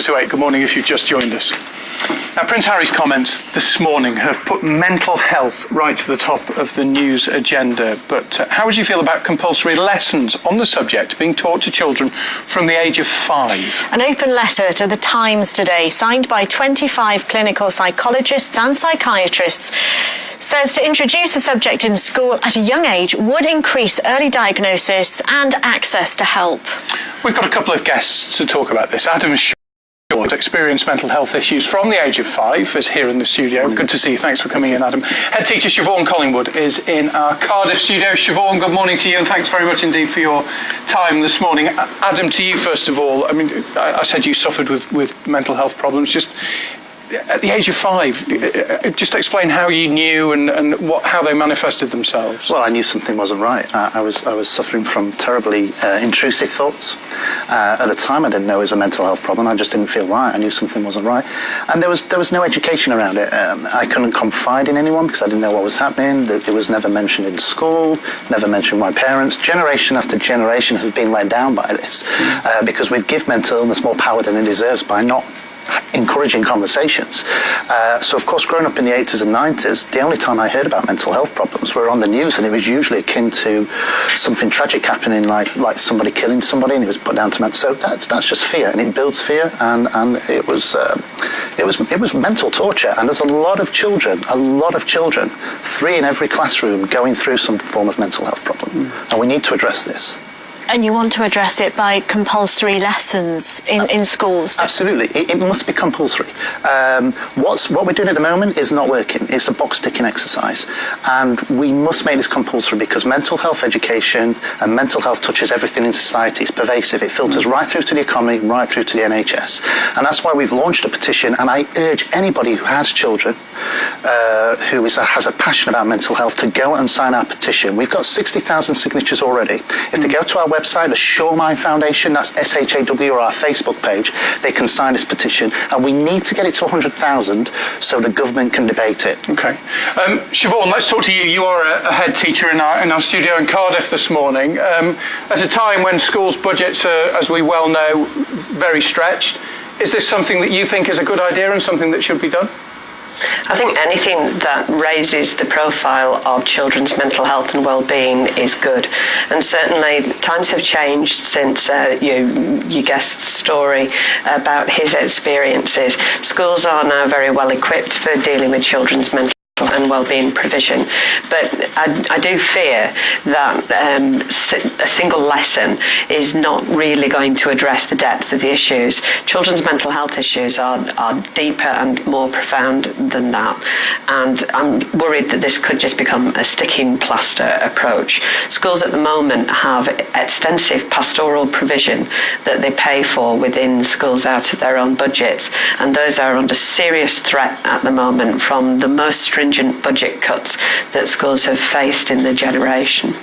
to 8. Good morning if you've just joined us. Now, Prince Harry's comments this morning have put mental health right to the top of the news agenda. But how would you feel about compulsory lessons on the subject being taught to children from the age of 5? An open letter to the Times today, signed by 25 clinical psychologists and psychiatrists, says to introduce the subject in school at a young age would increase early diagnosis and access to help. We've got a couple of guests to talk about this. Adam Siobhan experienced mental health issues from the age of 5 is here in the studio. Good to see you. Thanks for coming in, Adam. Head teacher Siobhan Collingwood is in our Cardiff studio. Siobhan, good morning to you, and thanks very much indeed for your time this morning. Adam, to you first of all. I mean, I said you suffered with mental health problems. Just at the age of 5, just explain how you knew and how they manifested themselves. Well, I knew something wasn't right. I was suffering from terribly intrusive thoughts. At the time, I didn't know it was a mental health problem. I just didn't feel right. I knew something wasn't right, and there was no education around it. I couldn't confide in anyone because I didn't know what was happening. It was never mentioned in school, never mentioned by parents. Generation after generation has been let down by this because we give mental illness more power than it deserves by not encouraging conversations. So of course, growing up in the 80s and 90s, the only time I heard about mental health problems were on the news, and it was usually akin to something tragic happening, like somebody killing somebody, and it was put down to mental. So that's just fear, and it builds fear, and it was mental torture. And there's a lot of children, 3 in every classroom, going through some form of mental health problem, and we need to address this. And you want to address it by compulsory lessons in schools? Absolutely. It must be compulsory. What we're doing at the moment is not working. It's a box-ticking exercise. And we must make this compulsory because mental health education and mental health touches everything in society. It's pervasive. It filters right through to the economy, right through to the NHS. And that's why we've launched a petition, and I urge anybody who has children who has a passion about mental health to go and sign our petition. We've got 60,000 signatures already. If they go to our website, the Siobhan Foundation, that's SHAW, or our Facebook page, they can sign this petition, and we need to get it to 100,000 so the government can debate it. Okay. Siobhan, let's talk to you. You are a head teacher in our studio in Cardiff this morning. At a time when schools' budgets are, as we well know, very stretched, is this something that you think is a good idea and something that should be done? I think anything that raises the profile of children's mental health and well-being is good. And certainly times have changed since your guest's story about his experiences. Schools are now very well equipped for dealing with children's mental and well-being provision, but I do fear that a single lesson is not really going to address the depth of the issues. Children's mental health issues are deeper and more profound than that, and I'm worried that this could just become a sticking plaster approach. Schools at the moment have extensive pastoral provision that they pay for within schools out of their own budgets, and those are under serious threat at the moment from the most stringent budget cuts that schools have faced in the generation.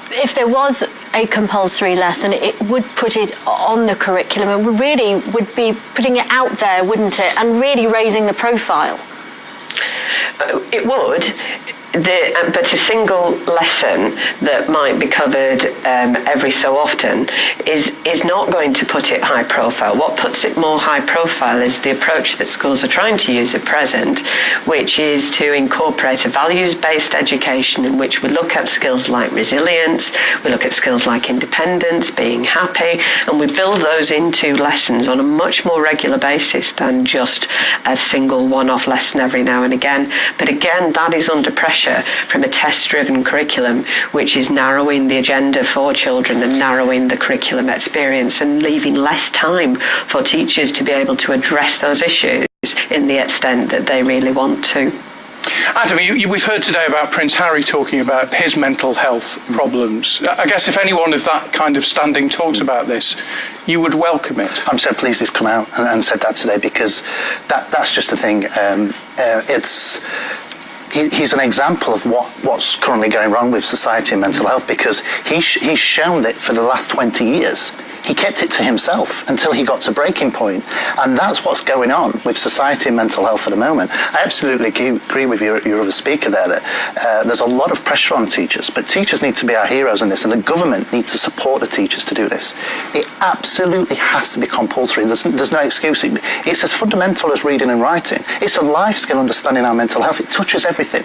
If there was a compulsory lesson, it would put it on the curriculum and really would be putting it out there, wouldn't it? And really raising the profile. It would. But a single lesson that might be covered every so often is not going to put it high profile. What puts it more high profile is the approach that schools are trying to use at present, which is to incorporate a values-based education in which we look at skills like resilience, we look at skills like independence, being happy, and we build those into lessons on a much more regular basis than just a single one-off lesson every now and again. But again, that is under pressure from a test-driven curriculum, which is narrowing the agenda for children and narrowing the curriculum experience and leaving less time for teachers to be able to address those issues in the extent that they really want to. Adam, we've heard today about Prince Harry talking about his mental health problems. I guess if anyone of that kind of standing talks about this, you would welcome it. I'm so pleased he's come out and said that today, because that's just the thing. He's an example of what's currently going wrong with society and mental health, because he's shown that for the last 20 years he kept it to himself until he got to breaking point. And that's what's going on with society and mental health at the moment. I absolutely agree with your other speaker there that there's a lot of pressure on teachers, but teachers need to be our heroes in this, and the government needs to support the teachers to do this. It absolutely has to be compulsory. There's no excuse. It's as fundamental as reading and writing. It's a life skill, understanding our mental health. It touches everything.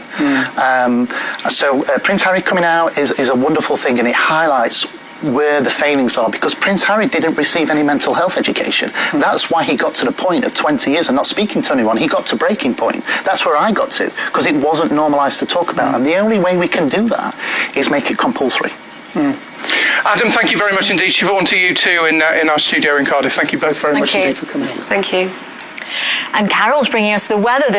So Prince Harry coming out is a wonderful thing, and it highlights where the failings are, because Prince Harry didn't receive any mental health education. That's why he got to the point of 20 years and not speaking to anyone. He got to breaking point. That's where I got to, because it wasn't normalised to talk about. And the only way we can do that is make it compulsory. Adam, thank you very much indeed. Siobhan, to you too in our studio in Cardiff. Thank you both very much indeed for coming. Thank you. And Carol's bringing us the weather this